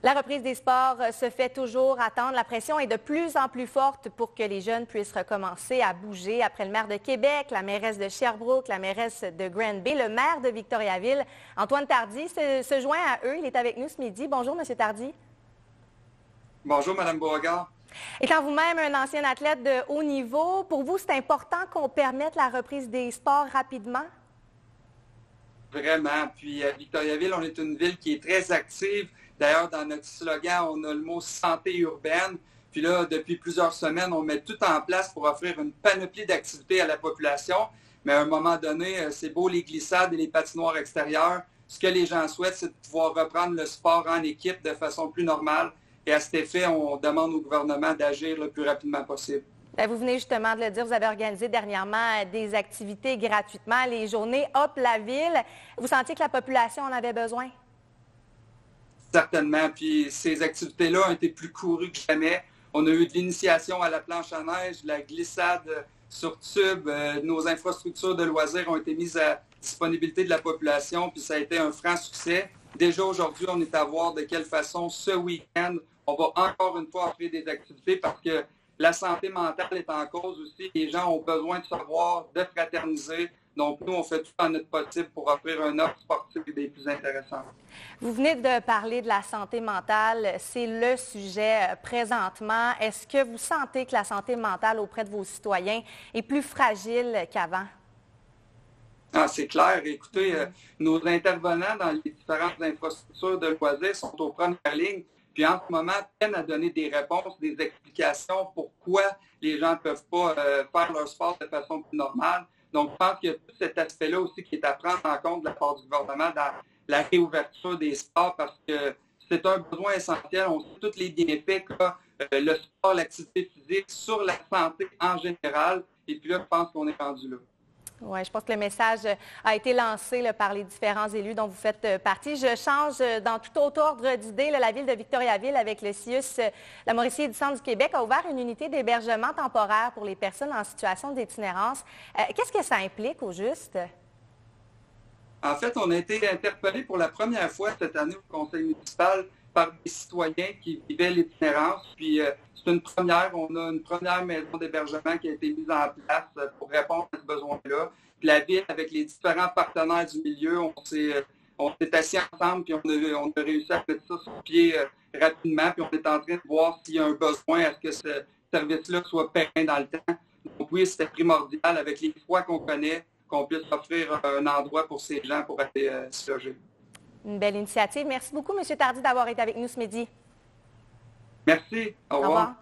La reprise des sports se fait toujours attendre. La pression est de plus en plus forte pour que les jeunes puissent recommencer à bouger. Après le maire de Québec, la mairesse de Sherbrooke, la mairesse de Granby, le maire de Victoriaville, Antoine Tardy se joint à eux. Il est avec nous ce midi. Bonjour, M. Tardy. Bonjour, Mme Beauregard. Étant vous-même un ancien athlète de haut niveau, pour vous, c'est important qu'on permette la reprise des sports rapidement? Vraiment. Puis à Victoriaville, on est une ville qui est très active. D'ailleurs, dans notre slogan, on a le mot santé urbaine. Puis là, depuis plusieurs semaines, on met tout en place pour offrir une panoplie d'activités à la population. Mais à un moment donné, c'est beau les glissades et les patinoires extérieures. Ce que les gens souhaitent, c'est de pouvoir reprendre le sport en équipe de façon plus normale. Et à cet effet, on demande au gouvernement d'agir le plus rapidement possible. Vous venez justement de le dire, vous avez organisé dernièrement des activités gratuitement, les journées Hop la ville. Vous sentiez que la population en avait besoin? Certainement. Puis ces activités-là ont été plus courues que jamais. On a eu de l'initiation à la planche à neige, de la glissade sur tube. Nos infrastructures de loisirs ont été mises à disponibilité de la population, puis ça a été un franc succès. Déjà aujourd'hui, on est à voir de quelle façon ce week-end, on va encore une fois offrir des activités parce que la santé mentale est en cause aussi. Les gens ont besoin de savoir, de fraterniser. Donc, nous, on fait tout en notre possible pour offrir un offre sportive des plus intéressantes. Vous venez de parler de la santé mentale. C'est le sujet présentement. Est-ce que vous sentez que la santé mentale auprès de vos citoyens est plus fragile qu'avant? Ah, c'est clair. Écoutez, nos intervenants dans les différentes infrastructures de loisirs sont aux premières lignes. Puis en ce moment, peinent à donner des réponses, des explications pourquoi les gens ne peuvent pas faire leur sport de façon plus normale. Donc, je pense qu'il y a tout cet aspect-là aussi qui est à prendre en compte de la part du gouvernement dans la réouverture des sports parce que c'est un besoin essentiel. On sait tous les bienfaits qu'a le sport, l'activité physique sur la santé en général. Et puis là, je pense qu'on est rendu là. Oui, je pense que le message a été lancé là, par les différents élus dont vous faites partie. Je change dans tout autre ordre d'idée. La ville de Victoriaville, avec le CIUS, la Mauricie et du Centre du Québec, a ouvert une unité d'hébergement temporaire pour les personnes en situation d'itinérance. Qu'est-ce que ça implique au juste? En fait, on a été interpellés pour la première fois cette année au conseil municipal par des citoyens qui vivaient l'itinérance. Puis c'est une première. On a une première maison d'hébergement qui a été mise en place pour répondre à ce besoin-là. Puis la ville, avec les différents partenaires du milieu, on s'est assis ensemble puis on a réussi à mettre ça sur pied rapidement. Puis on est en train de voir s'il y a un besoin à ce que ce service-là soit pérenne dans le temps. Donc oui, c'était primordial avec les fois qu'on connaît qu'on puisse offrir un endroit pour ces gens pour aller se loger. Une belle initiative. Merci beaucoup, M. Tardy, d'avoir été avec nous ce midi. Merci. Au revoir.